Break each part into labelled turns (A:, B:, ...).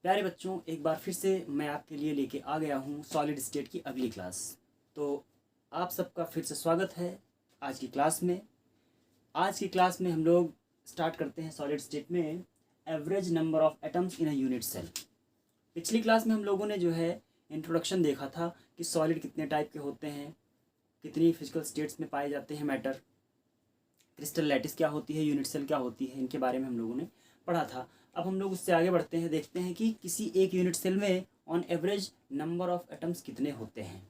A: प्यारे बच्चों, एक बार फिर से मैं आपके लिए लेके आ गया हूँ सॉलिड स्टेट की अगली क्लास। तो आप सबका फिर से स्वागत है आज की क्लास में। आज की क्लास में हम लोग स्टार्ट करते हैं सॉलिड स्टेट में average number of atoms in a unit cell. पिछली क्लास में हम लोगों ने जो है इंट्रोडक्शन देखा था कि सॉलिड कितने टाइप के होते हैं, कितनी फिजिकल स्टेट्स में पाए जाते हैं मैटर, क्रिस्टल लैटिस क्या होती है, यूनिट सेल क्या होती है, इनके बारे में हम लोगों ने पढ़ा था। अब हम लोग उससे आगे बढ़ते हैं, देखते हैं कि किसी एक यूनिट सेल में on average number of atoms कितने होते हैं।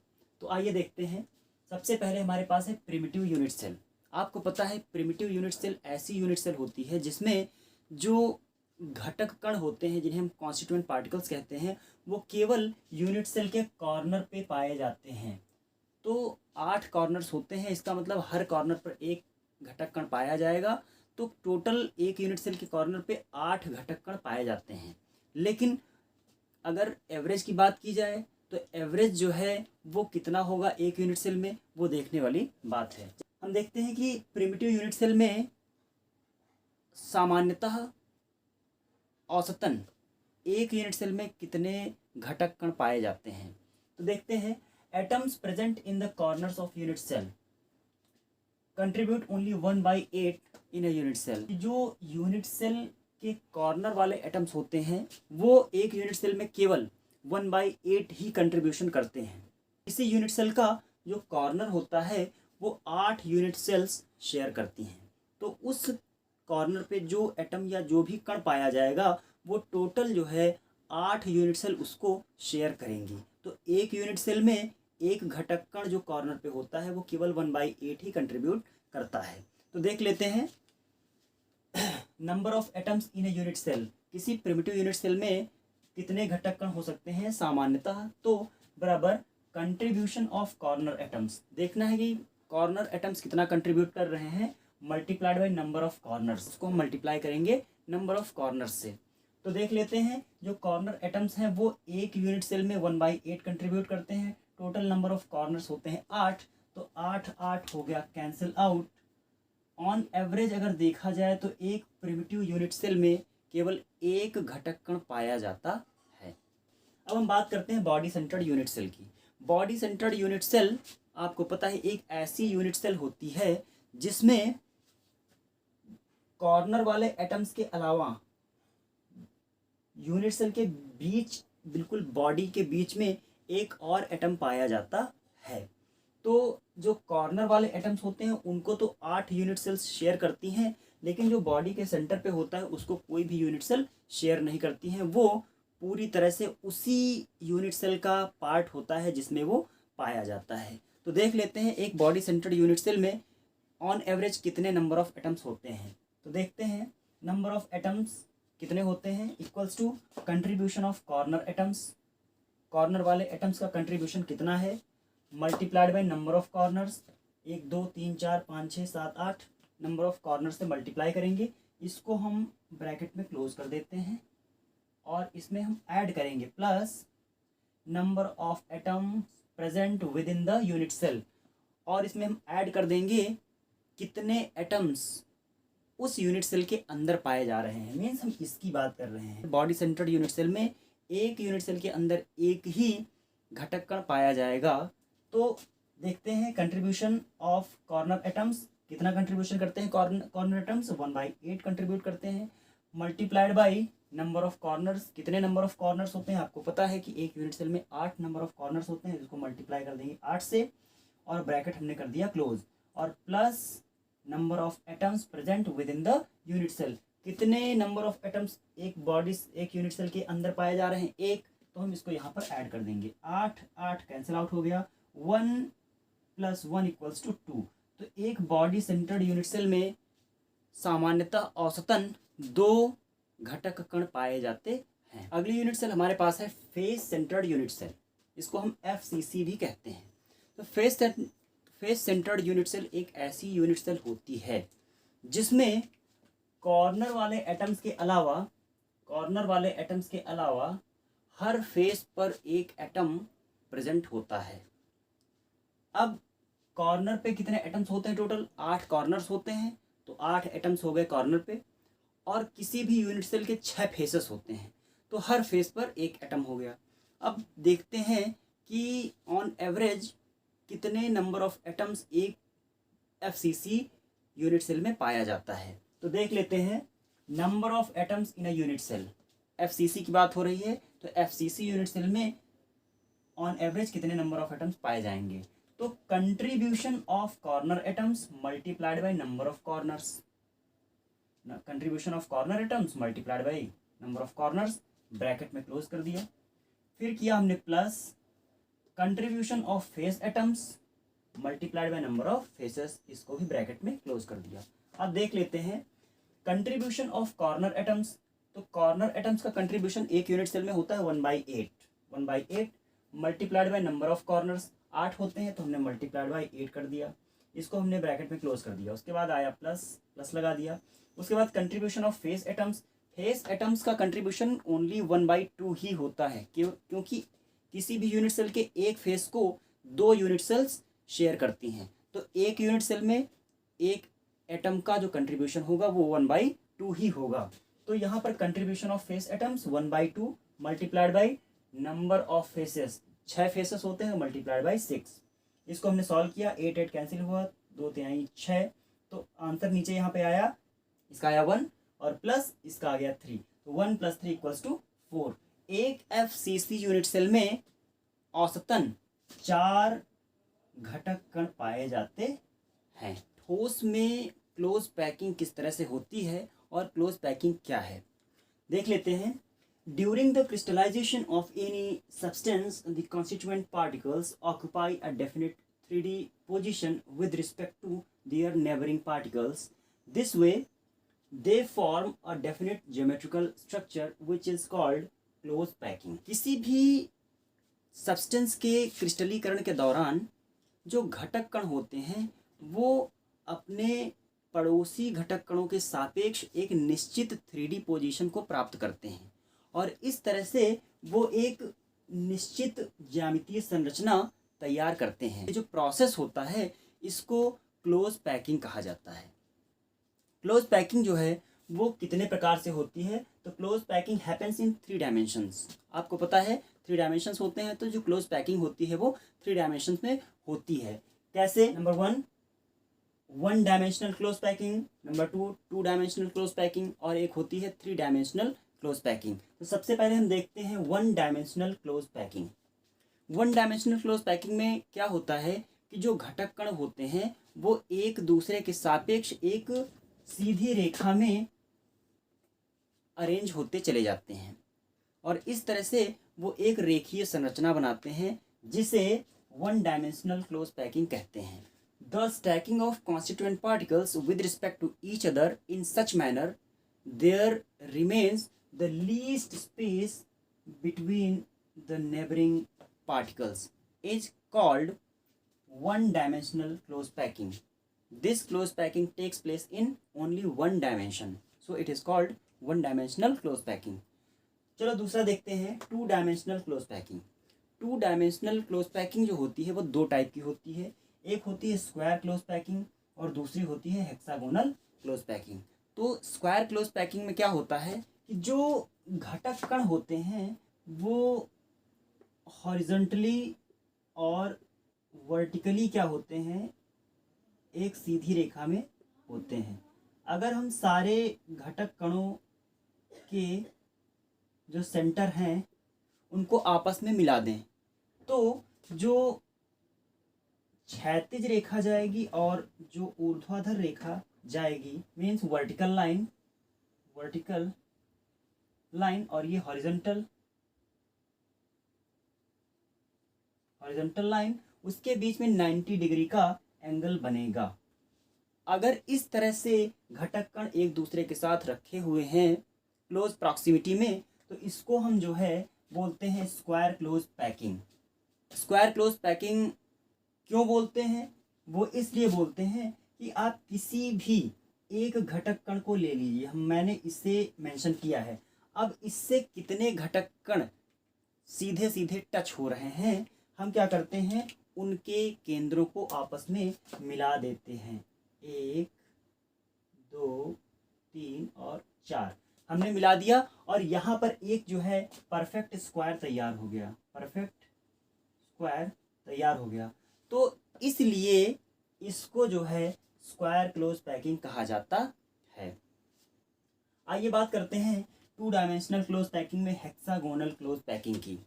A: तो आइए देखते हैं। सबसे पहले हमारे पास है प्रिमिटिव यूनिट सेल। आपको पता है प्रिमिटिव यूनिट सेल ऐसी यूनिट सेल होती है जिसमें जो घटक कण होते हैं, जिन्हें हम कॉन्स्टिट्यूएंट पार्टिकल्स कहते हैं, वो केवल यूनिट सेल के कॉर्नर पे पाए जाते हैं। तो 8 कॉर्नर्स होते हैं, इसका मतलब हर कॉर्नर पर एक घटक कण पाया जाएगा। तो टोटल एक यूनिट सेल के कॉर्नर पे 8 घटक कण पाए जाते हैं। लेकिन अगर एवरेज की बात की जाए तो एवरेज जो है वो कितना होगा एक यूनिट सेल में, वो देखने वाली बात है। हम देखते हैं कि प्रिमिटिव यूनिट सेल में सामान्यतः औसतन एक यूनिट सेल में कितने घटक कण पाए जाते हैं। तो देखते हैं, atoms present in the corners of unit cell contribute only 1/8 in a unit cell. जो यूनिट सेल के कॉर्नर वाले एटम्स होते हैं वो एक यूनिट सेल में केवल 1/8 ही कंट्रीब्यूशन करते हैं। इसी यूनिट सेल का जो कॉर्नर होता है वो 8 यूनिट सेल्स शेयर करती हैं। तो उस कॉर्नर पे जो एटम या जो भी कण पाया जाएगा वो टोटल जो है 8 यूनिट सेल उसको शेयर करेंगी। तो एक यूनिट सेल में एक घटक कण जो कॉर्नर पे होता है वो केवल 1/8 ही कंट्रीब्यूट करता है। तो देख लेते हैं number of atoms in a unit cell. किसी प्रिमिटिव यूनिट सेल में कितने घटक कण हो सकते हैं सामान्यतः, तो बराबर कंट्रीब्यूशन ऑफ कॉर्नर एटम्स। देखना है कि कॉर्नर एटम्स कितना कंट्रीब्यूट कर रहे हैं multiplied by number of corners. उसको हम मल्टीप्लाई करेंगे नंबर ऑफ कॉर्नर्स से। तो देख लेते हैं, जो कॉर्नर एटम्स हैं वो एक यूनिट सेल में 1/8 कंट्रीब्यूट करते हैं। टोटल नंबर ऑफ कॉर्नर्स होते हैं 8, तो 8 8 हो गया, कैंसिल आउट। ऑन एवरेज अगर देखा जाए तो एक प्रिमिटिव यूनिट सेल में केवल एक घटक कण पाया जाता है। अब हम बात करते हैं बॉडी सेंटर्ड यूनिट सेल की। बॉडी सेंटर्ड यूनिट सेल आपको पता है एक ऐसी यूनिट सेल होती है जिसमें कॉर्नर वाले एटम्स के अलावा यूनिट सेल के बीच, बिल्कुल बॉडी के बीच में एक और एटम पाया जाता है। तो जो कॉर्नर वाले एटम्स होते हैं उनको तो 8 यूनिट सेल्स शेयर करती हैं, लेकिन जो बॉडी के सेंटर पे होता है उसको कोई भी यूनिट सेल शेयर नहीं करती हैं। वो पूरी तरह से उसी यूनिट सेल का पार्ट होता है जिसमें वो पाया जाता है। तो देख लेते हैं एक बॉडी सेंटर्ड यूनिट सेल में ऑन एवरेज कितने नंबर ऑफ एटम्स होते हैं। तो देखते हैं नंबर ऑफ एटम्स कितने होते हैं equals to contribution of corner atoms. Corner वाले एटम्स का कंट्रीब्यूशन कितना है multiplied by number of corners. 1 2 3 4 5 6 7 8 number of corners से मल्टीप्लाई करेंगे। इसको हम ब्रैकेट में क्लोज कर देते हैं और इसमें हम ऐड करेंगे plus number of atoms present within the unit cell, और इसमें हम ऐड कर देंगे कितने एटम्स उस यूनिट सेल के अंदर पाए जा रहे हैं। मीन्स हम इसकी बात कर रहे हैं। बॉडी सेंटर्ड यूनिट सेल में एक यूनिट सेल के अंदर एक ही घटक कण पाया जाएगा। तो देखते हैं कंट्रीब्यूशन ऑफ कॉर्नर एटम्स, कितना कंट्रीब्यूशन करते हैं कॉर्नर एटम्स 1/8 कंट्रीब्यूट करते हैं, multiplied by number of corners. कितने नंबर ऑफ कॉर्नर्स होते हैं आपको पता है कि एक यूनिट सेल में 8 नंबर ऑफ कॉर्नर्स होते हैं, जिसको मल्टीप्लाई कर देंगे 8 से और ब्रैकेट हमने कर दिया क्लोज, और plus number of atoms present within the unit cell. कितने नंबर ऑफ एटम्स एक यूनिट सेल के अंदर पाए जा रहे हैं, एक, तो हम इसको यहाँ पर ऐड कर देंगे। 8 8 कैंसिल आउट हो गया, 1 + 1 = 2। तो एक बॉडी सेंटर्ड यूनिट सेल में सामान्यतः औसतन 2 घटक कण पाए जाते हैं। अगली यूनिट सेल हमारे पास है फेस सेंटर्ड यूनिट सेल। इसको हम FCC भी कहते हैं। तो फेस सेंटर्ड यूनिट सेल एक ऐसी यूनिट सेल होती है जिसमें कॉर्नर वाले एटम्स के अलावा हर फेस पर एक एटम प्रेजेंट होता है। अब कॉर्नर पे कितने एटम्स होते हैं टोटल 8 कॉर्नर्स होते हैं, तो 8 एटम्स हो गए कॉर्नर पे, और किसी भी यूनिट सेल के 6 फेसेस होते हैं। तो हर फेस पर एक एटम हो गया। अब देखते हैं कि ऑन एवरेज कितने नंबर ऑफ एटम्स एक FCC यूनिट सेल में पाया जाता है। तो देख लेते हैं number of atoms in a unit cell. FCC की बात हो रही है, तो FCC यूनिट सेल में ऑन एवरेज कितने नंबर ऑफ एटम्स पाए जाएंगे। तो contribution of corner atoms multiplied by number of corners, contribution of corner atoms multiplied by number of corners, bracket में क्लोज कर दिया। फिर किया हमने plus contribution of face atoms multiplied by number of faces, इसको भी ब्रैकेट में close कर दिया। अब देख लेते हैं कंट्रीब्यूशन ऑफ कॉर्नर एटम्स। तो कॉर्नर एटम्स का कंट्रीब्यूशन एक यूनिट सेल में होता है 1/8, 1/8 multiplied by number of corners, 8 होते हैं तो हमने मल्टीप्लाइड बाय 8 कर दिया, इसको हमने ब्रैकेट में क्लोज कर दिया। उसके बाद आया प्लस, प्लस लगा दिया। उसके बाद contribution of face atoms, face atoms का कंट्रीब्यूशन ओनली 1/2 ही होता है, क्योंकि किसी भी यूनिट सेल के एक फेस को 2 यूनिट सेल्स शेयर करती हैं। तो एक यूनिट सेल में एक एटम का जो कंट्रीब्यूशन होगा वो 1/2 ही होगा। तो यहाँ पर contribution of face atoms 1/2 multiplied by number of faces, 6 faces होते हैं मल्टीप्लाइड बाई 6। इसको हमने सॉल्व किया, 8 8 कैंसिल हुआ, 2 3 6, तो आंसर नीचे यहाँ पे आया, इसका आया 1 और प्लस इसका आ गया 3, तो 1 + 3 = 4। एक FCC यूनिट सेल में औसतन 4 घटक कण पाए जाते हैं। ठोस में क्लोज पैकिंग किस तरह से होती है और क्लोज पैकिंग क्या है देख लेते हैं। During the crystallization of any substance the constituent particles occupy a definite 3D position with respect to their neighbouring particles. This way they form a definite geometrical structure which is called close packing. किसी भी substance के क्रिस्टलीकरण के दौरान जो घटक कण होते हैं वो अपने पड़ोसी घटक कणों के सापेक्ष एक निश्चित 3D पोजीशन को प्राप्त करते हैं और इस तरह से वो एक निश्चित ज्यामितीय संरचना तैयार करते हैं। ये जो प्रोसेस होता है इसको क्लोज पैकिंग कहा जाता है। क्लोज पैकिंग जो है वो कितने प्रकार से होती है, तो close packing happens in 3 dimensions. आपको पता है 3 डायमेंशंस होते हैं, तो जो क्लोज पैकिंग होती है वो 3 डायमेंशंस में होती है। कैसे? Number 1 dimensional close packing, number 2 dimensional close packing, और एक होती है 3 डायमेंशनल क्लोज पैकिंग। तो सबसे पहले हम देखते हैं 1 dimensional close packing. 1 dimensional close packing में क्या होता है कि जो घटक कण होते हैं वो एक दूसरे के सापेक्ष एक सीधी रेखा में अरेंज होते चले जाते हैं और इस तरह से वो एक रेखीय संरचना बनाते हैं जिसे 1 डायमेंशनल क्लोज पैकिंग कहते हैं। The stacking of constituent particles with respect to each other in such manner there remains the least space between the neighbouring particles is called 1 dimensional close packing. This close packing takes place in only 1 dimension, so it is called 1 dimensional close packing. चलो दूसरा देखते हैं 2 dimensional close packing. 2 dimensional close packing जो होती है वो 2 type की होती है। एक होती है स्क्वायर क्लोज पैकिंग और दूसरी होती है हेक्सागोनल क्लोज पैकिंग। तो स्क्वायर क्लोज पैकिंग में क्या होता है कि जो घटक कण होते हैं वो हॉरिजॉन्टली और वर्टिकली क्या होते हैं, एक सीधी रेखा में होते हैं। अगर हम सारे घटक कणों के जो सेंटर हैं उनको आपस में मिला दें तो जो क्षैतिज रेखा जाएगी और जो ऊर्ध्वाधर रेखा जाएगी, मीन्स वर्टिकल लाइन और ये हॉरिजॉन्टल लाइन, उसके बीच में 90 डिग्री का एंगल बनेगा। अगर इस तरह से घटक कण एक दूसरे के साथ रखे हुए हैं क्लोज प्रॉक्सिमिटी में तो इसको हम जो है बोलते हैं square close packing. Square close packing क्यों बोलते हैं? वो इसलिए बोलते हैं कि आप किसी भी एक घटक कण को ले लीजिए, मैंने इसे मेंशन किया है। अब इससे कितने घटक कण सीधे सीधे टच हो रहे हैं, हम क्या करते हैं उनके केंद्रों को आपस में मिला देते हैं, 1 2 3 और 4। हमने मिला दिया और यहाँ पर एक जो है परफेक्ट स्क्वायर तैयार हो गया, परफेक्ट स्क्वायर तैयार हो गया। तो इसलिए इसको जो है स्क्वायर क्लोज पैकिंग कहा जाता है। आइए बात करते हैं टू डायमेंशनल क्लोज पैकिंग में हेक्सागोनल क्लोज पैकिंग की।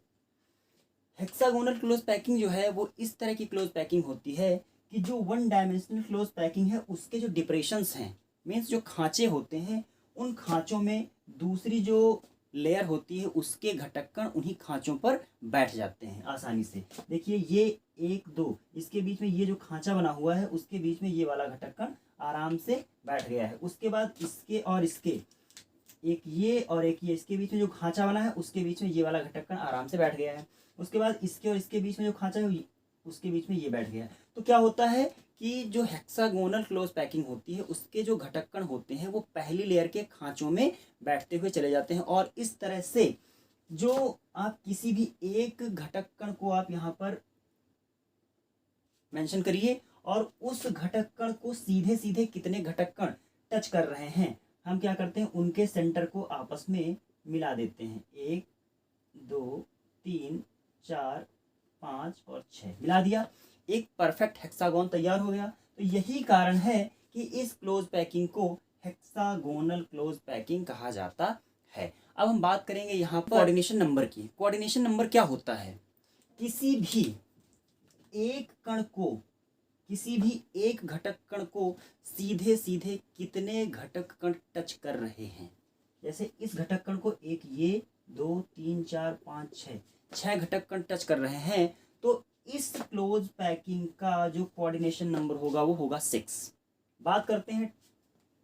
A: हेक्सागोनल क्लोज पैकिंग जो है वो इस तरह की क्लोज पैकिंग होती है कि जो वन डायमेंशनल क्लोज पैकिंग है उसके जो डिप्रेशंस हैं, मीन्स जो खांचे होते हैं, उन खांचों में दूसरी जो लेयर होती है उसके घटक कण उन्हीं खांचों पर बैठ जाते हैं आसानी से। देखिए ये 1 2, इसके बीच में ये जो खांचा बना हुआ है उसके बीच में ये वाला घटक कण आराम से बैठ गया है। उसके बाद इसके और इसके, एक ये और एक ये, इसके बीच में जो खांचा बना है उसके बीच में ये वाला घटक कण आराम से बैठ गया है। उसके बाद इसके और इसके बीच में जो खांचा है उसके बीच में ये बैठ गया है। तो क्या होता है कि जो हेक्सागोनल क्लोज पैकिंग होती है उसके जो घटक कण होते हैं वो पहली लेयर के खांचों में बैठते हुए चले जाते हैं। और इस तरह से जो आप किसी भी एक घटक कण को आप यहाँ पर मेंशन करिए और उस घटक कण को सीधे सीधे कितने घटक कण टच कर रहे हैं, हम क्या करते हैं उनके सेंटर को आपस में मिला देते हैं। 1 2 3 4 5 और 6 मिला दिया, एक परफेक्ट हेक्सागोन तैयार हो गया। तो यही कारण है कि इस क्लोज पैकिंग को हेक्सागोनल क्लोज पैकिंग कहा जाता है। अब हम बात करेंगे यहाँ पर कोऑर्डिनेशन नंबर की। कोऑर्डिनेशन नंबर क्या होता है? किसी भी एक कण को, किसी भी एक घटक कण को सीधे सीधे कितने घटक कण टच कर रहे हैं। जैसे इस घटक कण को एक, ये 2 3 4 5 6 घटक कण टच कर रहे हैं, तो इस क्लोज पैकिंग का जो कोऑर्डिनेशन नंबर होगा वो होगा 6। बात करते हैं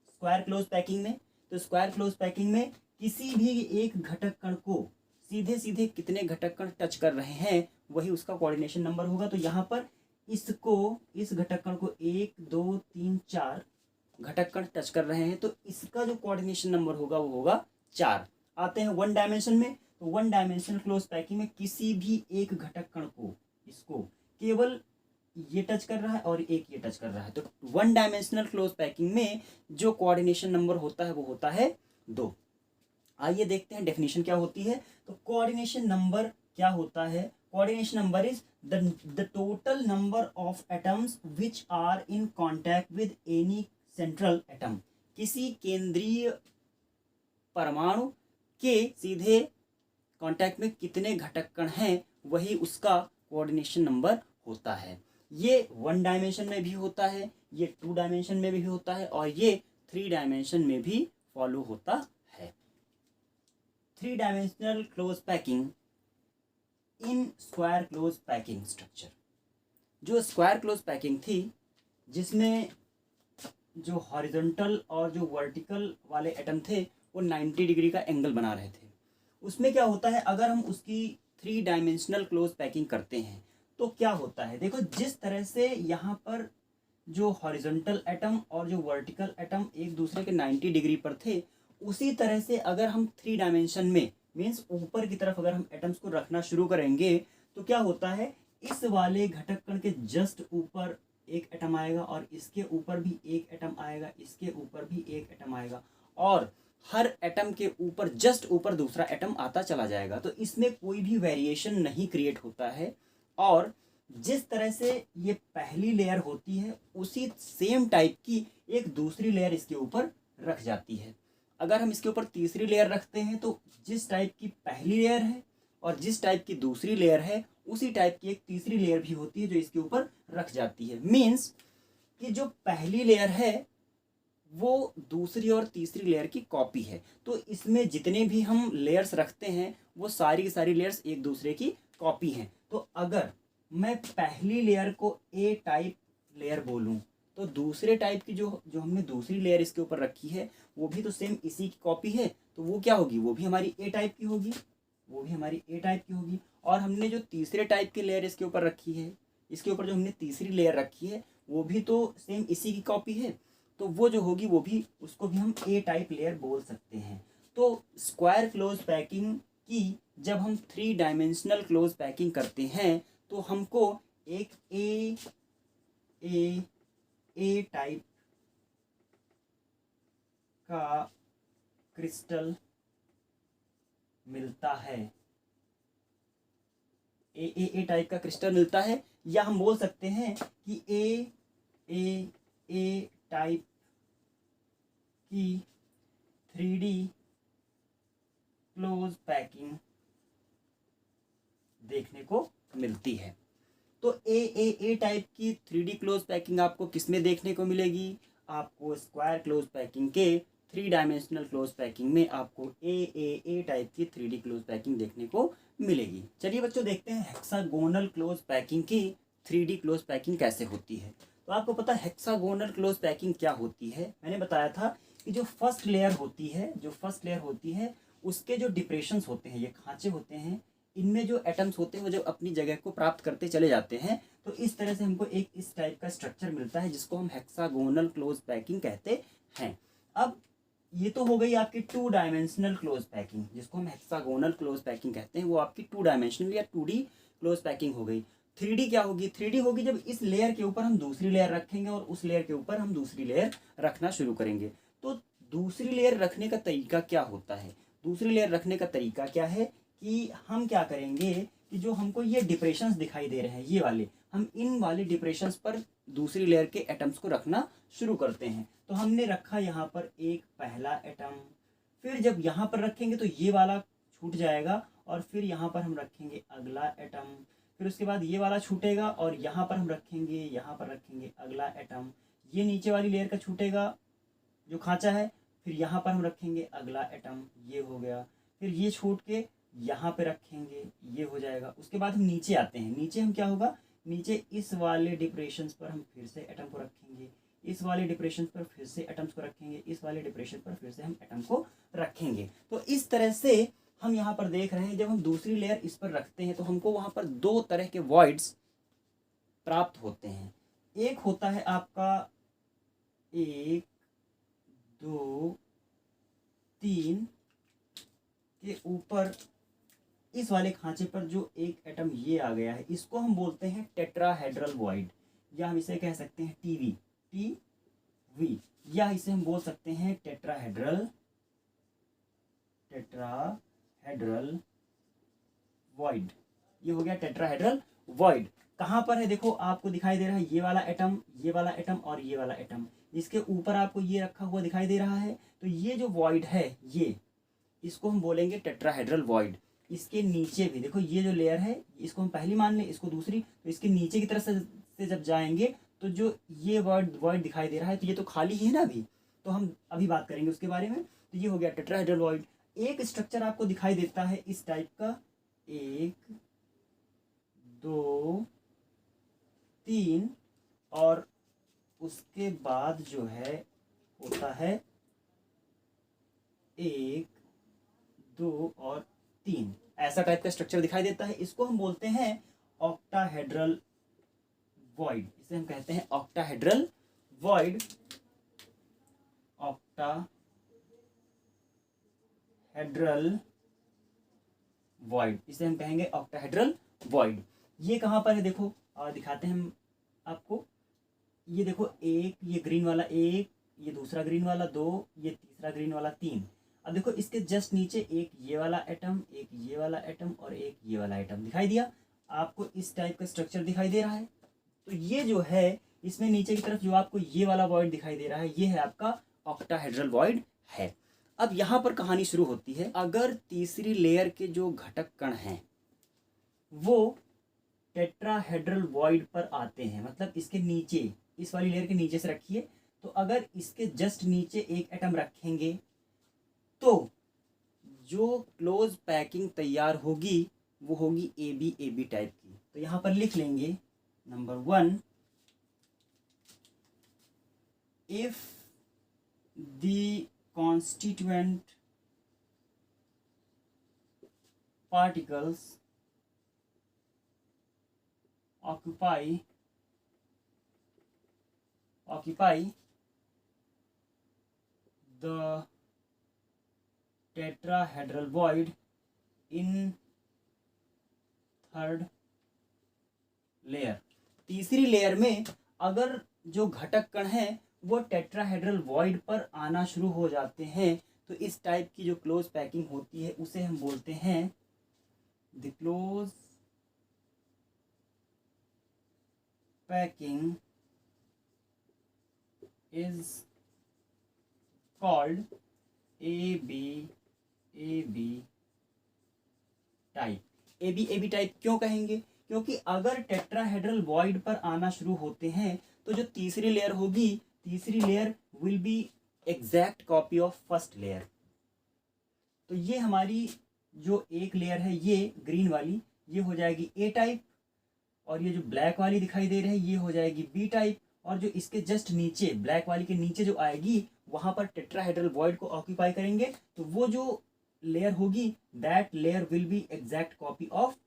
A: स्क्वायर क्लोज पैकिंग में। तो स्क्वायर क्लोज पैकिंग में किसी भी एक घटक कण को सीधे सीधे कितने घटक कण टच कर रहे हैं वही उसका कोऑर्डिनेशन नंबर होगा। तो यहाँ पर इसको, इस घटक कण को 1 2 3 4 घटक कण टच कर रहे हैं, तो इसका जो कोऑर्डिनेशन नंबर होगा वो होगा 4। आते हैं वन डायमेंशन में। तो वन डायमेंशनल क्लोज पैकिंग में किसी भी एक घटक कण को, इसको केवल ये टच कर रहा है और एक ये टच कर रहा है, तो वन डायमेंशनल क्लोज पैकिंग में जो कोऑर्डिनेशन नंबर होता है वो होता है 2। आइए देखते हैं डेफिनेशन क्या होती है। तो कोऑर्डिनेशन नंबर क्या होता है? Coordination number is the total number of atoms which are in contact with any central atom. किसी केंद्रीय परमाणु के सीधे कांटेक्ट में कितने घटक कण हैं वही उसका कोऑर्डिनेशन नंबर होता है। ये 1 डायमेंशन में भी होता है, ये 2 डायमेंशन में भी होता है और ये 3 डायमेंशन में भी फॉलो होता है। 3 dimensional close packing in square close packing structure. जो स्क्वायर क्लोज पैकिंग थी जिसमें जो हॉरिजॉन्टल और जो वर्टिकल वाले एटम थे वो 90 डिग्री का एंगल बना रहे थे, उसमें क्या होता है अगर हम उसकी 3 डायमेंशनल क्लोज पैकिंग करते हैं तो क्या होता है। देखो जिस तरह से यहाँ पर जो हॉरिजॉन्टल एटम और जो वर्टिकल एटम एक दूसरे के 90 डिग्री पर थे, उसी तरह से अगर हम 3 डायमेंशन में मीन्स ऊपर की तरफ अगर हम एटम्स को रखना शुरू करेंगे तो क्या होता है, इस वाले घटक कण के जस्ट ऊपर एक एटम आएगा और इसके ऊपर भी एक एटम आएगा, इसके ऊपर भी एक एटम आएगा और हर एटम के ऊपर जस्ट ऊपर दूसरा एटम आता चला जाएगा। तो इसमें कोई भी वेरिएशन नहीं क्रिएट होता है और जिस तरह से ये पहली लेयर होती है उसी सेम टाइप की एक दूसरी लेयर इसके ऊपर रख जाती है। अगर हम इसके ऊपर तीसरी लेयर रखते हैं तो जिस टाइप की पहली लेयर है और जिस टाइप की दूसरी लेयर है उसी टाइप की एक तीसरी लेयर भी होती है जो इसके ऊपर रख जाती है। मीन्स कि जो पहली लेयर है वो दूसरी और तीसरी लेयर की कॉपी है। तो इसमें जितने भी हम लेयर्स रखते हैं वो सारी की सारी लेयर्स एक दूसरे की कॉपी हैं। तो अगर मैं पहली लेयर को ए टाइप लेयर बोलूं तो दूसरे टाइप की जो हमने दूसरी लेयर इसके ऊपर रखी है वो भी तो सेम इसी की कॉपी है, तो वो क्या होगी, वो भी हमारी ए टाइप की होगी, वो भी हमारी ए टाइप की होगी। और हमने जो तीसरे टाइप की लेयर इसके ऊपर रखी है, इसके ऊपर जो हमने तीसरी लेयर रखी है वो भी तो सेम इसी की कॉपी है, तो वो जो होगी वो भी, उसको भी हम ए टाइप लेयर बोल सकते हैं। तो स्क्वायर क्लोज पैकिंग की जब हम 3 डायमेंशनल क्लोज पैकिंग करते हैं तो हमको एक ए टाइप का क्रिस्टल मिलता है, ए टाइप का क्रिस्टल मिलता है, या हम बोल सकते हैं कि ए टाइप की 3D क्लोज पैकिंग देखने को मिलती है। तो ए टाइप की 3D क्लोज पैकिंग आपको किस में देखने को मिलेगी? आपको स्क्वायर क्लोज पैकिंग के 3 डायमेंशनल क्लोज पैकिंग में आपको ए टाइप की 3D क्लोज पैकिंग देखने को मिलेगी। चलिए बच्चों देखते हैं हेक्सागोनल क्लोज पैकिंग की 3D क्लोज पैकिंग कैसे होती है। तो आपको पता है हेक्सागोनल क्लोज पैकिंग क्या होती है? मैंने बताया था कि जो फर्स्ट लेयर होती है उसके जो डिप्रेशंस होते हैं, ये खांचे होते हैं, इनमें जो एटम्स होते हैं वो जब अपनी जगह को प्राप्त करते चले जाते हैं तो इस तरह से हमको एक इस टाइप का स्ट्रक्चर मिलता है जिसको हम हेक्सागोनल क्लोज पैकिंग कहते हैं। अब ये तो हो गई आपकी 2 डायमेंशनल क्लोज पैकिंग, जिसको हम हेक्सागोनल क्लोज पैकिंग कहते हैं, वो आपकी 2 डायमेंशनल या 2D क्लोज पैकिंग हो गई। 3D क्या होगी? 3D होगी जब इस लेयर के ऊपर हम दूसरी लेयर रखेंगे और उस लेयर के ऊपर हम दूसरी लेयर रखना शुरू करेंगे। तो दूसरी लेयर रखने का तरीका क्या होता है? दूसरी लेयर रखने का तरीका क्या है कि हम क्या करेंगे कि जो हमको ये डिप्रेशंस दिखाई दे रहे हैं ये वाले, हम इन वाले डिप्रेशंस पर दूसरी लेयर के एटम्स को रखना शुरू करते हैं। तो हमने रखा यहाँ पर एक पहला एटम, फिर जब यहाँ पर रखेंगे तो ये वाला छूट जाएगा और फिर यहाँ पर हम रखेंगे अगला एटम, फिर उसके बाद ये वाला छूटेगा और यहाँ पर हम रखेंगे अगला एटम, ये नीचे वाली लेयर का छूटेगा जो खांचा है, फिर यहाँ पर हम रखेंगे अगला एटम, ये हो गया, फिर ये छूट के यहाँ पे रखेंगे, ये हो जाएगा। उसके बाद हम नीचे आते हैं, नीचे हम क्या होगा, नीचे इस वाले डिप्रेशंस पर हम फिर से एटम को रखेंगे, इस वाले डिप्रेशन पर फिर से एटम्स को रखेंगे, इस वाले डिप्रेशन पर फिर से हम एटम को रखेंगे। तो इस तरह से हम यहाँ पर देख रहे हैं जब हम दूसरी लेयर इस पर रखते हैं तो हमको वहाँ पर 2 तरह के वॉइड्स प्राप्त होते हैं। एक होता है आपका 1 2 3 के ऊपर इस वाले खांचे पर जो एक एटम ये आ गया है, इसको हम बोलते हैं टेट्राहेड्रल वॉइड, या हम इसे कह सकते हैं टीवी, या इसे हम बोल सकते हैं टेट्राहेड्रल वॉइड। ये हो गया टेट्राहेड्रल वॉइड। कहाँ पर है? देखो आपको दिखाई दे रहा है ये वाला एटम और ये वाला एटम, इसके ऊपर आपको ये रखा हुआ दिखाई दे रहा है। तो ये जो वॉइड है ये, इसको हम बोलेंगे टेट्राहेड्रल वॉइड। इसके नीचे भी देखो ये जो लेयर है, इसको हम पहली मान लें, इसको दूसरी, तो इसके नीचे की तरफ से जब जाएंगे तो जो ये वॉइड दिखाई दे रहा है तो ये तो खाली ही है ना अभी, तो हम अभी बात करेंगे उसके बारे में। तो ये हो गया टेट्राहेड्रल वॉइड। एक स्ट्रक्चर आपको दिखाई देता है इस टाइप का, 1 2 3, और उसके बाद जो है होता है 1 2 और 3, ऐसा टाइप का स्ट्रक्चर दिखाई देता है। इसको हम बोलते हैं ऑक्टाहेड्रल वॉइड, इसे हम कहते हैं ऑक्टाहेड्रल वॉइड, ऑक्टाहेड्रल वॉइड, इसे हम कहेंगे ऑक्टाहेड्रल वॉइड। ये कहाँ पर है देखो, दिखाते हैं हम आपको। ये देखो, एक ये ग्रीन वाला, एक ये दूसरा ग्रीन वाला, 2 ये तीसरा ग्रीन वाला, 3। अब देखो इसके जस्ट नीचे एक ये वाला एटम, एक ये वाला एटम और एक ये वाला एटम दिखाई दिया आपको। इस टाइप का स्ट्रक्चर दिखाई दे रहा है। तो ये जो है इसमें नीचे की तरफ जो आपको ये वाला वॉइड दिखाई दे रहा है, ये है आपका ऑक्टाहेड्रल वॉइड है। अब यहाँ पर कहानी शुरू होती है। अगर तीसरी लेयर के जो घटक कण हैं वो टेट्राहेड्रल वॉइड पर आते हैं, मतलब इसके नीचे, इस वाली लेयर के नीचे से रखिए, तो अगर इसके जस्ट नीचे एक एटम रखेंगे तो जो क्लोज पैकिंग तैयार होगी वो होगी ए बी टाइप की। तो यहाँ पर लिख लेंगे number 1, if the constituent particles occupy the tetrahedral void in third layer, तीसरी लेयर में अगर जो घटक कण हैं वो टेट्राहेड्रल वॉइड पर आना शुरू हो जाते हैं तो तो इस टाइप की जो क्लोज पैकिंग होती है उसे हम बोलते हैं the close packing is called A B type. A B type क्यों कहेंगे? क्योंकि अगर टेट्राहेड्रल वॉइड पर आना शुरू होते हैं तो जो तीसरी लेयर होगी, तीसरी layer will be exact copy of first layer. तो ये हमारी जो एक लेयर है ये ग्रीन वाली, ये हो जाएगी ए टाइप, और ये जो ब्लैक वाली दिखाई दे रही है ये हो जाएगी बी टाइप, और जो इसके जस्ट नीचे ब्लैक वाली के नीचे जो आएगी वहां पर टेट्राहेड्रल वॉइड को ऑक्यूपाई करेंगे, तो वो जो लेयर होगी that layer will be exact copy of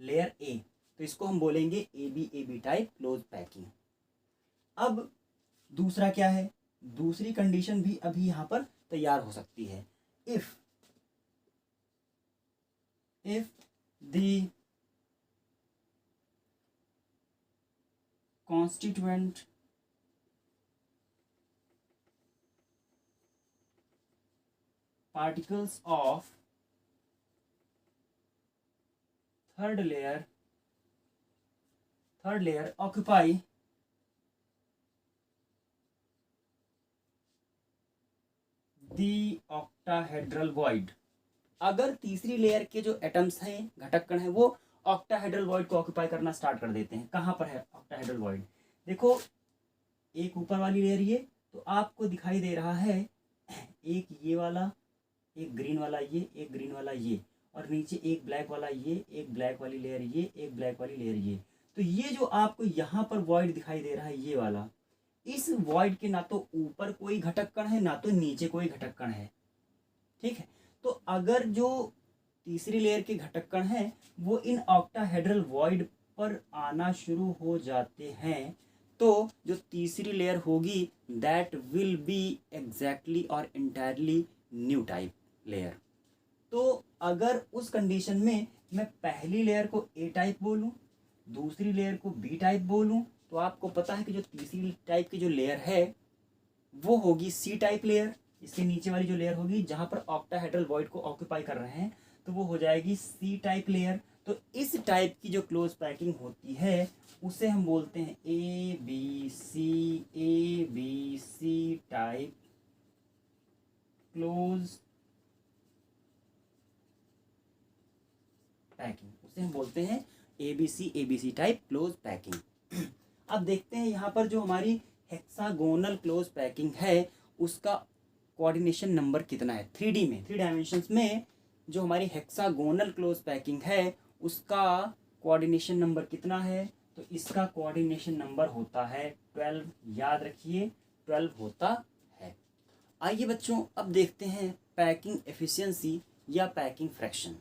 A: layer A. तो इसको हम बोलेंगे A B type close packing. अब दूसरा क्या है? दूसरी कंडीशन भी अभी यहां पर तैयार हो सकती है। If the constituent particles of third layer occupy the octahedral void। अगर तीसरी लेयर के जो एटम्स हैं, घटक कण हैं, वो ऑक्टाहेड्रल वॉइड को ऑक्यूपाई करना स्टार्ट कर देते हैं। कहाँ पर है ऑक्टाहेड्रल वॉइड? देखो एक ऊपर वाली लेयर ये, तो आपको दिखाई दे रहा है एक ये वाला, एक ग्रीन वाला ये, एक ग्रीन वाला ये, और नीचे एक ब्लैक वाला ये, एक ब्लैक वाली लेयर ये, एक ब्लैक वाली लेयर ये। तो ये जो आपको यहाँ पर वॉइड दिखाई दे रहा है ये वाला, इस वॉइड के ना तो ऊपर कोई घटक कण है ना तो नीचे कोई घटक कण है, ठीक है। तो अगर जो तीसरी लेयर के घटक कण हैं वो इन ऑक्टाहेड्रल वॉइड पर आना शुरू हो जाते हैं, तो जो तीसरी लेयर होगी दैट विल बी एग्जैक्टली और इंटायरली न्यू टाइप लेयर। तो अगर उस कंडीशन में मैं पहली लेयर को ए टाइप बोलूं, दूसरी लेयर को बी टाइप बोलूं, तो आपको पता है कि जो तीसरी टाइप की जो लेयर है वो होगी सी टाइप लेयर। इसके नीचे वाली जो लेयर होगी जहां पर ऑक्टाहेड्रल वॉइड को ऑक्यूपाई कर रहे हैं तो वो हो जाएगी सी टाइप लेयर। तो इस टाइप की जो क्लोज पैकिंग होती है उसे हम बोलते हैं A B C type close packing. उसे हम बोलते हैं A B C type close packing. अब देखते हैं यहाँ पर जो हमारी हेक्सागोनल क्लोज पैकिंग है उसका कोऑर्डिनेशन नंबर कितना है। 3D में, 3 डायमेंशंस में जो हमारी हेक्सागोनल क्लोज पैकिंग है उसका कोऑर्डिनेशन नंबर कितना है? तो इसका कोऑर्डिनेशन नंबर होता है 12। याद रखिए 12 होता है। आइए बच्चों अब देखते हैं पैकिंग एफिशिएंसी या पैकिंग फ्रैक्शन।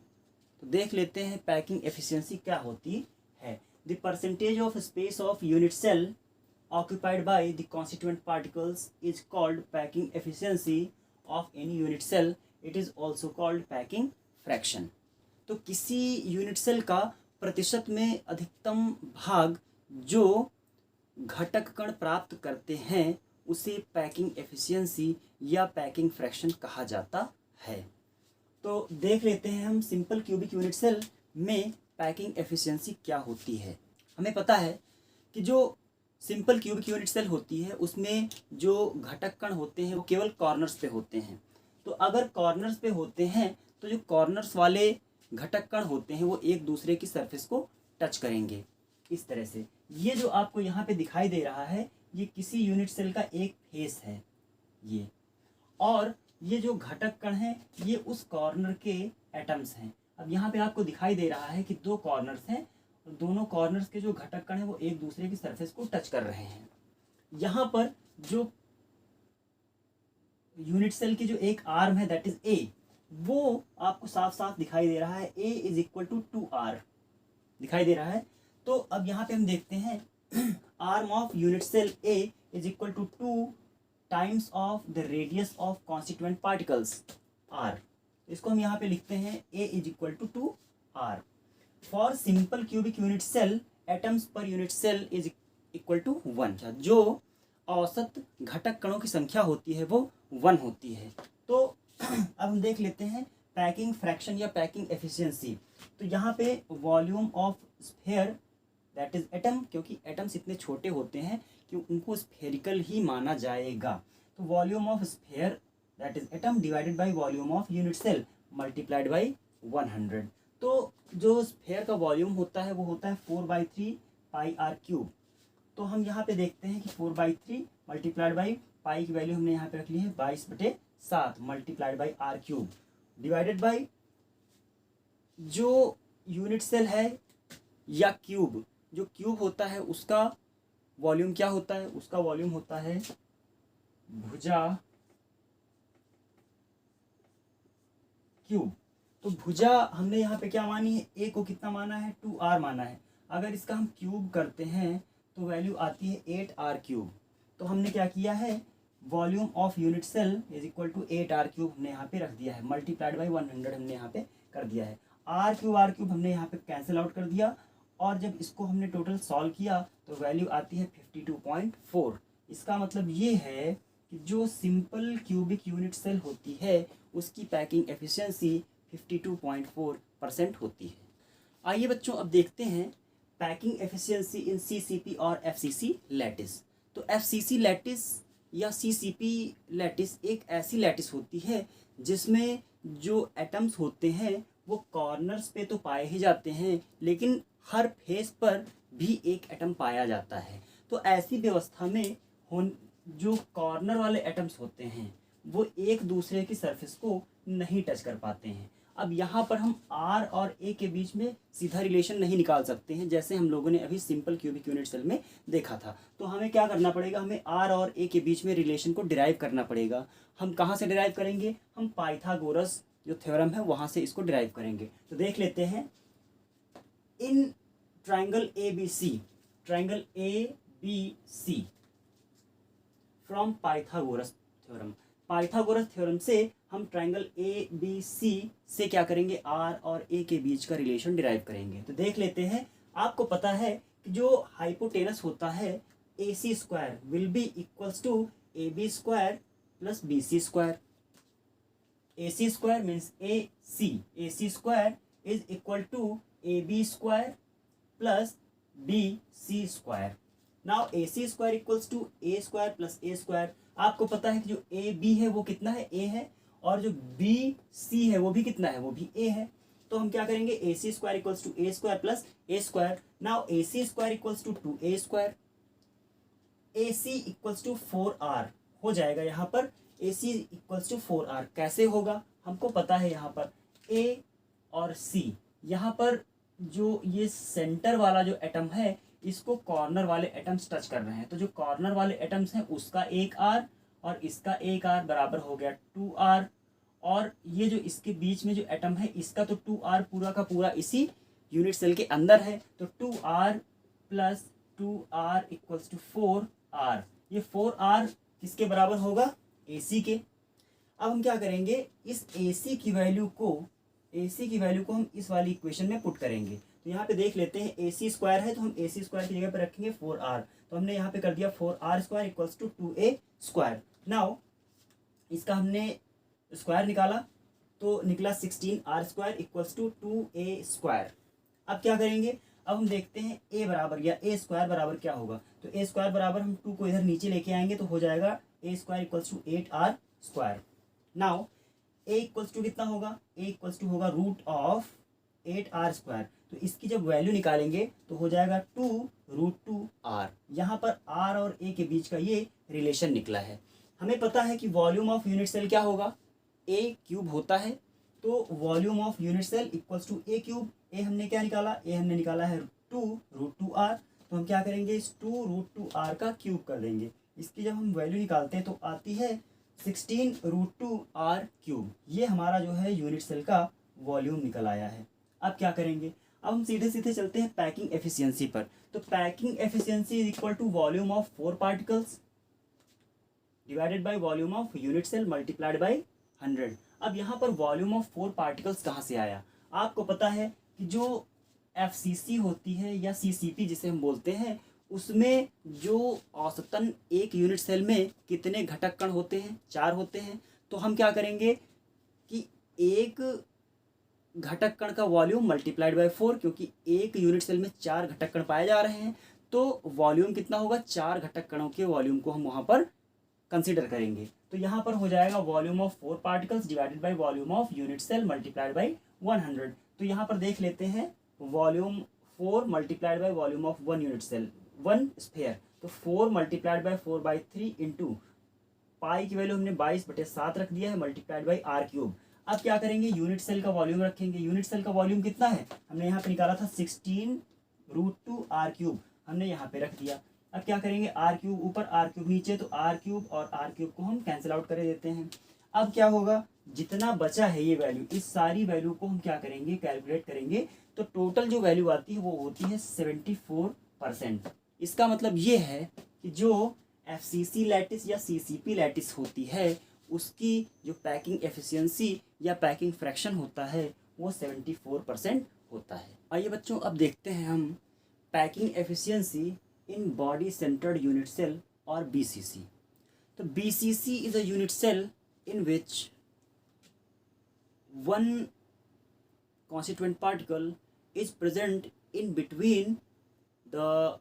A: तो देख लेते हैं पैकिंग एफिशिएंसी क्या होती है। The percentage of space of unit cell occupied by the constituent particles is called packing efficiency of any unit cell. It is also called packing fraction। तो किसी यूनिट सेल का प्रतिशत में अधिकतम भाग जो घटक कण प्राप्त करते हैं उसे पैकिंग एफिशिएंसी या पैकिंग फ्रैक्शन कहा जाता है। तो देख लेते हैं हम सिंपल क्यूबिक यूनिट सेल में पैकिंग एफिशिएंसी क्या होती है। हमें पता है कि जो सिंपल क्यूबिक यूनिट सेल होती है उसमें जो घटक कण होते हैं वो केवल कॉर्नर्स पे होते हैं। तो अगर कॉर्नर्स पे होते हैं तो जो कॉर्नर्स वाले घटक कण होते हैं वो एक दूसरे की सरफेस को टच करेंगे इस तरह से। ये जो आपको यहाँ पे दिखाई दे रहा है ये किसी यूनिट सेल का एक फेस है ये, और ये जो घटक कण हैं ये उस कॉर्नर के एटम्स हैं। अब यहाँ पे आपको दिखाई दे रहा है कि 2 कॉर्नर्स हैं, दोनों कॉर्नर्स के जो घटक कण हैं वो एक दूसरे की सरफेस को टच कर रहे हैं। यहाँ पर जो यूनिट सेल की जो एक आर्म है दैट इज ए, वो आपको साफ साफ दिखाई दे रहा है। ए इज इक्वल टू 2r दिखाई दे रहा है। तो अब यहाँ पे हम देखते हैं arm of unit cell a is equal to 2 times of the radius of constituent particles r। इसको हम यहाँ पे लिखते हैं a is equal to 2r। For simple cubic unit cell atoms per unit cell is equal to 1। जो औसत घटक कणों की संख्या होती है वो 1 होती है। तो अब हम देख लेते हैं पैकिंग फ्रैक्शन या पैकिंग एफिशिएंसी। तो यहाँ पे volume of sphere that is atom, क्योंकि एटम्स इतने छोटे होते हैं कि उनको स्फेरिकल ही माना जाएगा। तो volume of sphere that is atom divided by volume of unit cell multiplied by 100। तो जो स्फेयर का वॉल्यूम होता है वो होता है 4/3 पाई आर क्यूब। तो हम यहाँ पे देखते हैं कि 4/3 मल्टीप्लाइड बाई पाई की वैल्यू हमने यहाँ पे रख ली है 22/7 multiplied by r cube divided by जो यूनिट सेल है या क्यूब, जो क्यूब होता है उसका वॉल्यूम क्या होता है, उसका वॉल्यूम होता है भुजा क्यूब। तो भुजा हमने यहाँ पे क्या मानी है, ए को कितना माना है 2r माना है। अगर इसका हम क्यूब करते हैं तो वैल्यू आती है 8r क्यूब। तो हमने क्या किया है, volume of unit cell is equal to 8r cube हमने यहाँ पे रख दिया है मल्टीप्लाइड बाई 100 हमने यहाँ पे कर दिया है। r क्यूब हमने यहाँ पे कैंसिल आउट कर दिया और जब इसको हमने टोटल सॉल्व किया तो वैल्यू आती है 52.4। इसका मतलब ये है कि जो सिंपल क्यूबिक यूनिट सेल होती है उसकी पैकिंग एफिशिएंसी 52.4% होती है। आइए बच्चों अब देखते हैं पैकिंग एफिशिएंसी इन सीसीपी और एफसीसी लैटिस। तो एफसीसी लैटिस या सीसीपी लैटिस एक ऐसी लैटिस होती है जिसमें जो एटम्स होते हैं वो कॉर्नर्स पे तो पाए ही जाते हैं लेकिन हर फेस पर भी एक एटम पाया जाता है। तो ऐसी व्यवस्था में जो कॉर्नर वाले एटम्स होते हैं वो एक दूसरे की सरफेस को नहीं टच कर पाते हैं। अब यहाँ पर हम R और A के बीच में सीधा रिलेशन नहीं निकाल सकते हैं जैसे हम लोगों ने अभी सिंपल क्यूबिक यूनिट सेल में देखा था। तो हमें क्या करना पड़ेगा, हमें R और A के बीच में रिलेशन को डिराइव करना पड़ेगा। हम कहाँ से डिराइव करेंगे, हम पाइथागोरस जो थ्योरम है वहाँ से इसको डिराइव करेंगे। तो देख लेते हैं, in triangle A B C from Pythagoras theorem से हम ट्राइंगल ए बी सी से क्या करेंगे, आर और ए के बीच का रिलेशन डिराइव करेंगे। तो देख लेते हैं, आपको पता है कि जो हाइपोटेनस होता है A C square will be equals to A B square plus B C square. A C square means A C square is equal to A B square plus B C square. Now A C square equals to A square plus A square. आपको पता है कि जो A B है वो कितना है, ए है, और जो बी सी है वो भी कितना है, वो भी ए है। तो हम क्या करेंगे, A C square equals to A square plus A square. Now A C square equals to 2a square, A C equals to 4r हो जाएगा। यहाँ पर ए सी इक्वल्स टू 4r कैसे होगा, हमको पता है यहाँ पर ए और सी, यहाँ पर जो ये सेंटर वाला जो एटम है इसको कॉर्नर वाले एटम्स टच कर रहे हैं। तो जो कॉर्नर वाले एटम्स हैं उसका एक r और इसका एक r बराबर हो गया 2r, और ये जो इसके बीच में जो एटम है इसका तो 2r पूरा का पूरा इसी यूनिट सेल के अंदर है। तो 2r plus 2r equals to 4r। ये 4r किसके बराबर होगा, AC के। अब हम क्या करेंगे, इस AC की वैल्यू को हम इस वाली इक्वेशन में पुट करेंगे। तो यहाँ पे देख लेते हैं, AC स्क्वायर है तो हम AC स्क्वायर की जगह पे रखेंगे 4r। तो हमने यहाँ पे कर दिया 4r square equals to 2a square. Now इसका हमने स्क्वायर निकाला तो निकला 16r square equals to 2a square. अब क्या करेंगे, अब हम देखते हैं a बराबर या a स्क्वायर बराबर क्या होगा। तो a स्क्वायर बराबर हम 2 को इधर नीचे लेके आएंगे तो हो जाएगा a square equals to 8r square. Now a equals to कितना होगा, a इक्वल्स टू होगा रूट ऑफ 8r स्क्वायर। तो इसकी जब वैल्यू निकालेंगे तो हो जाएगा 2√2r। यहाँ पर r और a के बीच का ये रिलेशन निकला है। हमें पता है कि वॉल्यूम ऑफ यूनिट सेल क्या होगा, a क्यूब होता है। तो volume of unit cell equals to a cube. a हमने क्या निकाला, a हमने निकाला है 2√2r। तो हम क्या करेंगे, इस 2√2r का क्यूब कर देंगे। इसकी जब हम वैल्यू निकालते हैं तो आती है 16√2r क्यूब। ये हमारा जो है यूनिट सेल का वॉल्यूम निकल आया है। अब क्या करेंगे, अब हम सीधे सीधे चलते हैं पैकिंग एफिशिएंसी पर। तो packing efficiency is equal to volume of 4 particles divided by volume of unit cell multiplied by 100। अब यहाँ पर वॉल्यूम ऑफ 4 पार्टिकल्स कहाँ से आया, आपको पता है कि जो एफसीसी होती है या सीसीपी जिसे हम बोलते हैं उसमें जो औसतन एक यूनिट सेल में कितने घटक कण होते हैं, 4 होते हैं। तो हम क्या करेंगे, एक घटक कण का वॉल्यूम मल्टीप्लाइड बाय 4, क्योंकि एक यूनिट सेल में 4 घटक कण पाए जा रहे हैं, तो वॉल्यूम कितना होगा, 4 घटक कणों के वॉल्यूम को हम वहाँ पर कंसिडर करेंगे। तो यहाँ पर हो जाएगा volume of 4 particles divided by volume of unit cell multiplied by 100। तो यहाँ पर देख लेते हैं volume 4 multiplied by volume of 1 unit cell, 1 sphere. तो 4 मल्टीप्लाइड बाय 4/3 इंटू पाई की वैल्यू हमने 22/7 रख दिया है, मल्टीप्लाइड बाई आर क्यूब। अब क्या करेंगे, यूनिट सेल का वॉल्यूम रखेंगे। यूनिट सेल का वॉल्यूम कितना है, हमने यहाँ पे निकाला था 16√2 आर क्यूब, हमने यहाँ पे रख दिया। अब क्या करेंगे, आर क्यूब ऊपर आर क्यूब नीचे, तो आर क्यूब और आर क्यूब को हम कैंसिल आउट कर देते हैं। अब क्या होगा, जितना बचा है ये वैल्यू, इस सारी वैल्यू को हम क्या करेंगे, कैलकुलेट करेंगे। तो टोटल जो वैल्यू आती है वो होती है 74%। इसका मतलब ये है कि जो FCC लैटिस या CCP लैटिस होती है, उसकी जो पैकिंग एफिशिएंसी या पैकिंग फ्रैक्शन होता है वो 74% होता है। आइए बच्चों, अब देखते हैं हम packing efficiency in body centred unit cell और BCC। तो BCC is a unit cell in which one constituent particle is present in between the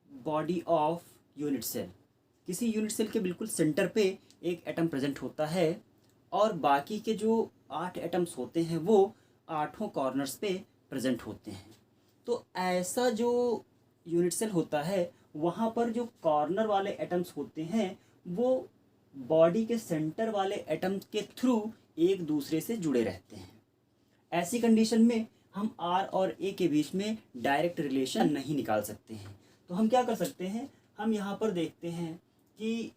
A: body of unit cell। किसी यूनिट सेल के बिल्कुल सेंटर पे एक एटम प्रेजेंट होता है और बाकी के जो 8 एटम्स होते हैं वो 8 कॉर्नर्स पे प्रेजेंट होते हैं। तो ऐसा जो यूनिट सेल होता है वहाँ पर जो कॉर्नर वाले एटम्स होते हैं वो बॉडी के सेंटर वाले एटम के थ्रू एक दूसरे से जुड़े रहते हैं। ऐसी कंडीशन में हम R और A के बीच में डायरेक्ट रिलेशन नहीं निकाल सकते हैं। तो हम क्या कर सकते हैं, हम यहाँ पर देखते हैं कि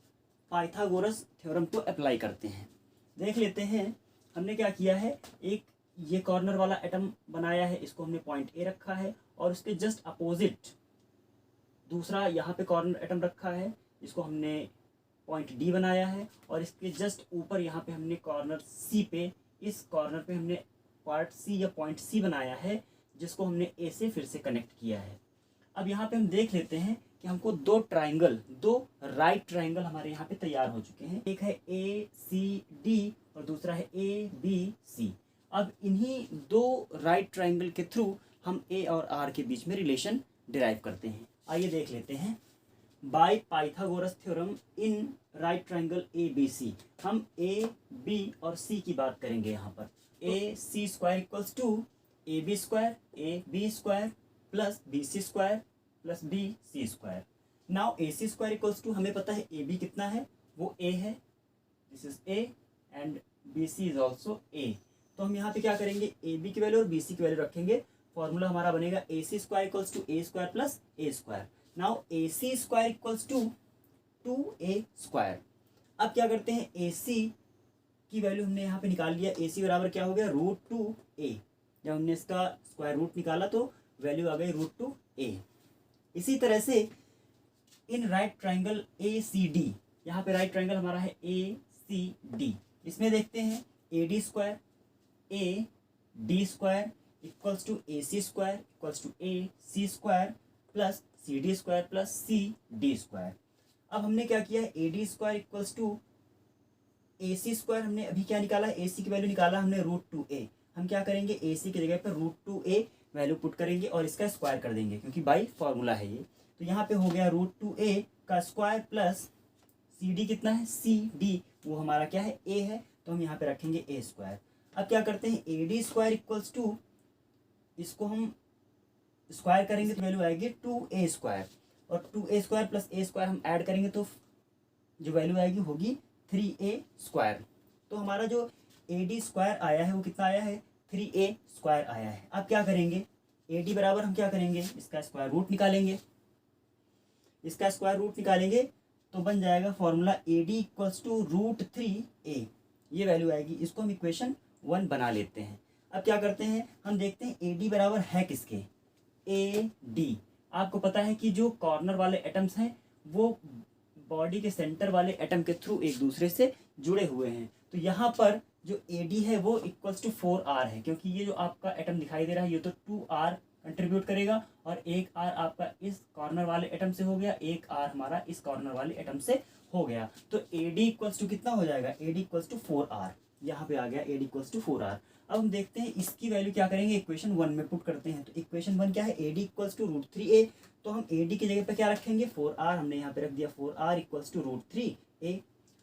A: पाइथागोरस थ्योरम को अप्लाई करते हैं। देख लेते हैं हमने क्या किया है, एक ये कॉर्नर वाला एटम बनाया है, इसको हमने पॉइंट A रखा है, और उसके जस्ट अपोजिट दूसरा यहाँ पे कॉर्नर एटम रखा है, इसको हमने पॉइंट D बनाया है, और इसके जस्ट ऊपर यहाँ पे हमने कॉर्नर C पे, इस कॉर्नर पे हमने पार्ट C या पॉइंट C बनाया है, जिसको हमने A से फिर से कनेक्ट किया है। अब यहाँ पे हम देख लेते हैं कि हमको दो राइट ट्राइंगल हमारे यहाँ पे तैयार हो चुके हैं। एक है ACD और दूसरा है ABC। अब इन्हीं दो राइट ट्राइंगल के थ्रू हम A और R के बीच में रिलेशन डिराइव करते हैं। आइए देख लेते हैं। By Pythagoras theorem in right triangle ABC, हम A, B और C की बात करेंगे। यहाँ पर AC² = AB² AB² plus BC² plus BC²। Now AC² हमें पता है AB कितना है, वो A है, this is A, and BC is also A। तो हम यहाँ पे क्या करेंगे, AB की वैल्यू और BC की वैल्यू रखेंगे। फॉर्मूला हमारा बनेगा AC² = A² plus A²। Now AC² = 2A²। अब क्या करते हैं, AC की वैल्यू हमने यहाँ पे निकाल लिया। AC बराबर क्या हो गया, √2A। जब हमने इसका स्क्वायर रूट निकाला तो वैल्यू आ गई √2A। इसी तरह से इन राइट ट्राइंगल ACD, यहाँ पे राइट ट्राइंगल हमारा है ACD, इसमें देखते हैं AD² AD² = AC² = AC² plus CD² plus CD²। अब हमने क्या किया है, AD² = AC² हमने अभी क्या निकाला है, AC की वैल्यू निकाला हमने √2A। हम क्या करेंगे, AC की जगह पर √2A वैल्यू पुट करेंगे और इसका स्क्वायर कर देंगे, क्योंकि बाई फॉर्मूला है ये। तो यहाँ पे हो गया √2A का स्क्वायर प्लस CD कितना है, CD वो हमारा क्या है, A है, तो हम यहाँ पे रखेंगे A²। अब क्या करते हैं, AD² = इसको हम स्क्वायर करेंगे तो वैल्यू आएगी 2A², और 2A² प्लस A² हम ऐड करेंगे तो जो वैल्यू आएगी होगी 3A²। तो हमारा जो AD² आया है वो कितना आया है, 3A² आया है। अब क्या करेंगे, AD बराबर हम क्या करेंगे, इसका स्क्वायर रूट निकालेंगे। इसका स्क्वायर रूट निकालेंगे तो बन जाएगा फॉर्मूला AD = √3A, ये वैल्यू आएगी। इसको हम इक्वेशन 1 बना लेते हैं। अब क्या करते हैं, हम देखते हैं AD बराबर है किसके, AD। आपको पता है कि जो कॉर्नर वाले एटम्स हैं वो बॉडी के सेंटर वाले एटम के थ्रू एक दूसरे से जुड़े हुए हैं। तो यहाँ पर जो AD है वो = 4R है, क्योंकि ये जो आपका एटम दिखाई दे रहा है ये तो 2R कंट्रीब्यूट करेगा, और एक R आपका इस कॉर्नर वाले एटम से हो गया, एक R हमारा इस कॉर्नर वाले एटम से हो गया। तो AD = कितना हो जाएगा, AD = 4R। यहाँ पे आ गया एड इक्वल्स टू 4r। अब हम देखते हैं इसकी वैल्यू क्या करेंगे, इक्वेशन 1 में पुट करते हैं। तो इक्वेशन 1 क्या है, एडी इक्वल्स टू √3a। तो हम एडी की जगह पे क्या रखेंगे, 4r, हमने यहाँ पे रख दिया 4r इक्वल्स टू √3a।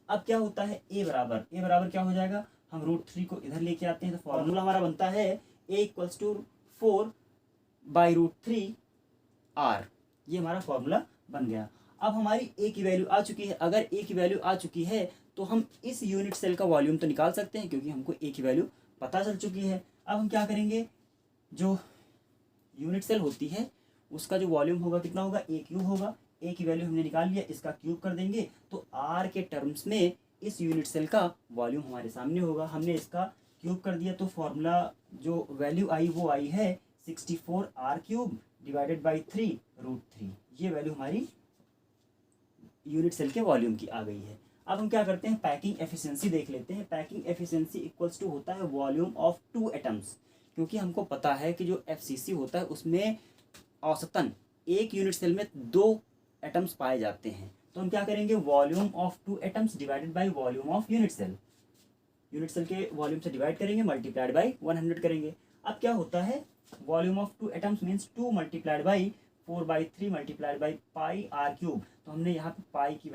A: अब क्या होता है, a बराबर क्या हो जाएगा, हम √3 को इधर लेके आते हैं तो फॉर्मूला हमारा बनता है a इक्वल्स टू 4/√3r। ये हमारा फॉर्मूला बन गया। अब हमारी a की वैल्यू आ चुकी है। अगर a की वैल्यू आ चुकी है तो हम इस यूनिट सेल का वॉल्यूम तो निकाल सकते हैं, क्योंकि हमको a की वैल्यू पता चल चुकी है। अब हम क्या करेंगे, जो यूनिट सेल होती है उसका जो वॉल्यूम होगा कितना होगा, a³ होगा। a की वैल्यू हमने निकाल लिया, इसका क्यूब कर देंगे तो r के टर्म्स में इस यूनिट सेल का वॉल्यूम हमारे सामने होगा। हमने इसका क्यूब कर दिया तो फॉर्मूला जो वैल्यू आई वो आई है 64r³ डिवाइडेड बाई 3√3। ये वैल्यू हमारी यूनिट सेल के वॉल्यूम की आ गई है। अब हम क्या करते हैं, पैकिंग एफिशिएंसी देख लेते हैं। पैकिंग एफिशिएंसी इक्वल्स टू होता है वॉल्यूम ऑफ 2 एटम्स, क्योंकि हमको पता है कि जो FCC होता है उसमें औसतन एक यूनिट सेल में 2 एटम्स पाए जाते हैं। तो हम क्या करेंगे, volume of 2 atoms divided by volume of unit cell. Unit cell के वॉल्यूम से डिवाइड करेंगे, मल्टीप्लाइड बाई 100 करेंगे। अब क्या होता है, volume of 2 atoms means 2 multiplied by 4/3 multiplied by πr³। तो हमने यहाँ पे पाई की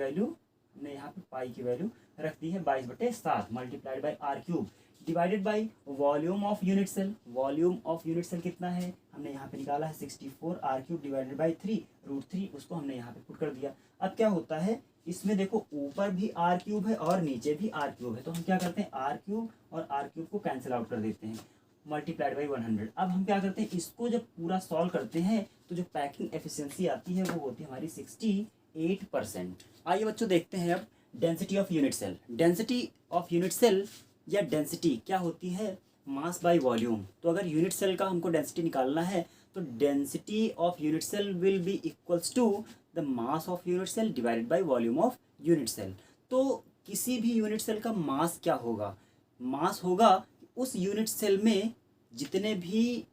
A: वैल्यू रख दी है 22/7 multiplied by r³ divided by volume of unit cell. Volume of unit cell कितना है, हमने यहाँ पे निकाला है 64r³ डिवाइडेड बाई 3√3, उसको हमने यहाँ पे पुट कर दिया। अब क्या होता है, इसमें देखो ऊपर भी r³ है और नीचे भी r³ है। तो हम क्या करते हैं, r³ और r³ को कैंसिल आउट कर देते हैं, मल्टीप्लाइड बाई 100। अब हम क्या करते हैं, इसको जब पूरा सॉल्व करते हैं तो जो पैकिंग एफिशिएंसी आती है वो होती है हमारी 68%। आइए बच्चों देखते हैं अब density of unit cell. Density of unit cell या डेंसिटी क्या होती है, मास बाय वॉल्यूम। तो अगर यूनिट सेल का हमको डेंसिटी निकालना है तो density of unit cell will be equals to the mass of unit cell divided by volume of unit cell. तो किसी भी यूनिट सेल का मास क्या होगा, मास होगा उस यूनिट सेल में जितने भी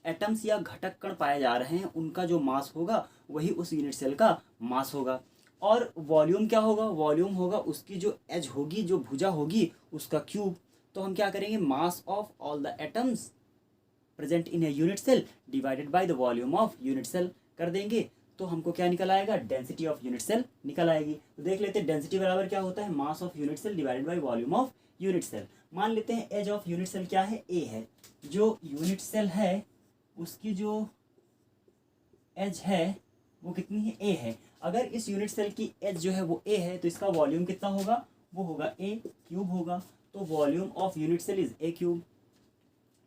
A: एटम्स या घटक कण पाए जा रहे हैं उनका जो मास होगा वही उस यूनिट सेल का मास होगा। और वॉल्यूम क्या होगा, वॉल्यूम होगा उसकी जो एज होगी, जो भुजा होगी, उसका क्यूब। तो हम क्या करेंगे, mass of all the atoms present in a unit cell divided by the volume of unit cell कर देंगे तो हमको क्या निकल आएगा, डेंसिटी ऑफ यूनिट सेल निकल आएगी। तो देख लेते हैं डेंसिटी बराबर क्या होता है, mass of unit cell divided by volume of unit cell. मान लेते हैं एज ऑफ यूनिट सेल क्या है, ए है। जो यूनिट सेल है उसकी जो एज है वो कितनी है, ए है। अगर इस यूनिट सेल की एज जो है वो ए है तो इसका वॉल्यूम कितना होगा, वो होगा a³ होगा। तो volume of unit cell is a³।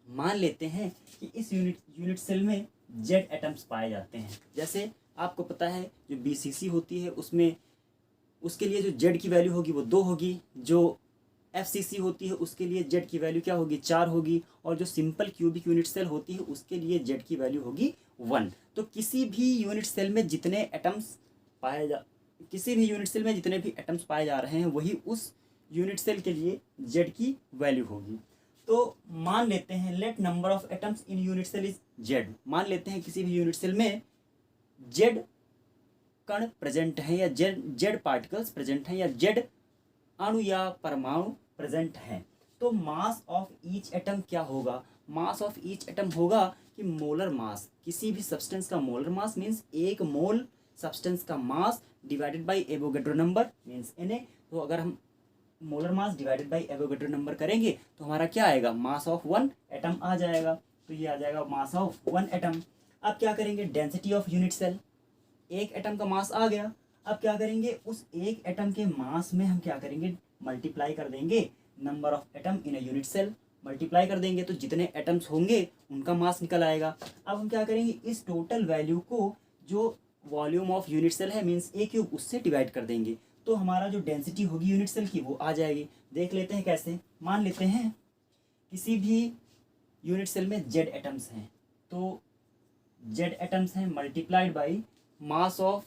A: मान लेते हैं कि इस यूनिट सेल में जेड एटम्स पाए जाते हैं। जैसे आपको पता है जो BCC होती है उसमें उसके लिए जो जेड की वैल्यू होगी वो 2 होगी। जो FCC होती है उसके लिए जेड की वैल्यू क्या होगी, 4 होगी। और जो सिंपल क्यूबिक यूनिट सेल होती है उसके लिए जेड की वैल्यू होगी 1। तो किसी भी यूनिट सेल में जितने एटम्स पाए जा रहे हैं वही उस यूनिट सेल के लिए जेड की वैल्यू होगी। तो मान लेते हैं let number of atoms in unit cell is Z. मान लेते हैं किसी भी यूनिट सेल में जेड कण प्रेजेंट हैं या जेड पार्टिकल्स प्रेजेंट हैं या जेड अणु या परमाणु प्रेजेंट हैं। तो मास ऑफ ईच एटम क्या होगा, मास ऑफ ईच एटम होगा कि मोलर मास, किसी भी सब्सटेंस का मोलर मास मीन्स 1 मोल सब्सटेंस का mass divided by Avogadro number means Na। तो अगर हम molar mass divided by Avogadro number करेंगे तो हमारा क्या आएगा, मास ऑफ 1 एटम आ जाएगा। तो ये आ जाएगा मास ऑफ 1 एटम। अब क्या करेंगे, डेंसिटी ऑफ यूनिट सेल, एक एटम का मास आ गया। अब क्या करेंगे, उस एक एटम के मास में हम क्या करेंगे, मल्टीप्लाई कर देंगे number of atom in a unit cell. Multiply कर देंगे तो जितने एटम्स होंगे उनका मास निकल आएगा। अब हम क्या करेंगे, इस टोटल वैल्यू को जो वॉल्यूम ऑफ यूनिट सेल है मीन्स a³ उससे डिवाइड कर देंगे तो हमारा जो डेंसिटी होगी यूनिट सेल की वो आ जाएगी। देख लेते हैं कैसे। मान लेते हैं किसी भी यूनिट सेल में जेड एटम्स हैं, तो जेड एटम्स हैं multiplied by mass of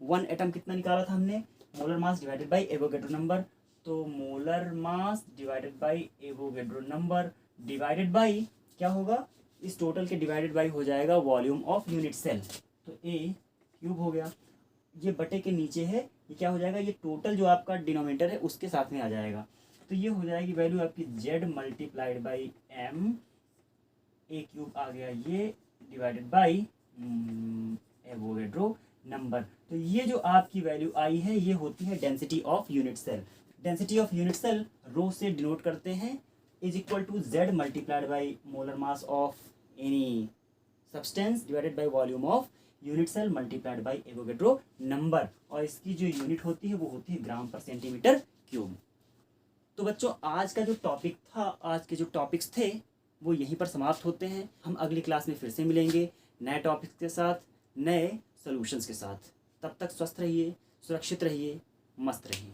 A: 1 atom कितना निकाला था हमने, molar mass divided by Avogadro number. तो molar mass divided by Avogadro number divided by क्या होगा, इस टोटल के डिवाइडेड बाई हो जाएगा वॉल्यूम ऑफ यूनिट सेल। तो a³ हो गया, ये बटे के नीचे है, ये क्या हो जाएगा, ये टोटल जो आपका डिनोमिनेटर है उसके साथ में आ जाएगा। तो ये हो जाएगी वैल्यू आपकी Z multiplied by M A cube आ गया ये डिवाइडेड बाई एवोगैड्रो नंबर। तो ये जो आपकी वैल्यू आई है ये होती है density of unit cell. Density of unit cell rho से डिनोट करते हैं is equal to Z multiplied by molar mass of any substance divided by volume of unit cell multiplied by Avogadro number, और इसकी जो unit होती है वो होती है ग्राम पर सेंटीमीटर क्यूब। तो बच्चों आज का जो टॉपिक था, आज के जो टॉपिक्स थे वो यहीं पर समाप्त होते हैं। हम अगली क्लास में फिर से मिलेंगे नए टॉपिक्स के साथ, नए सॉल्यूशंस के साथ। तब तक स्वस्थ रहिए, सुरक्षित रहिए, मस्त रहिए।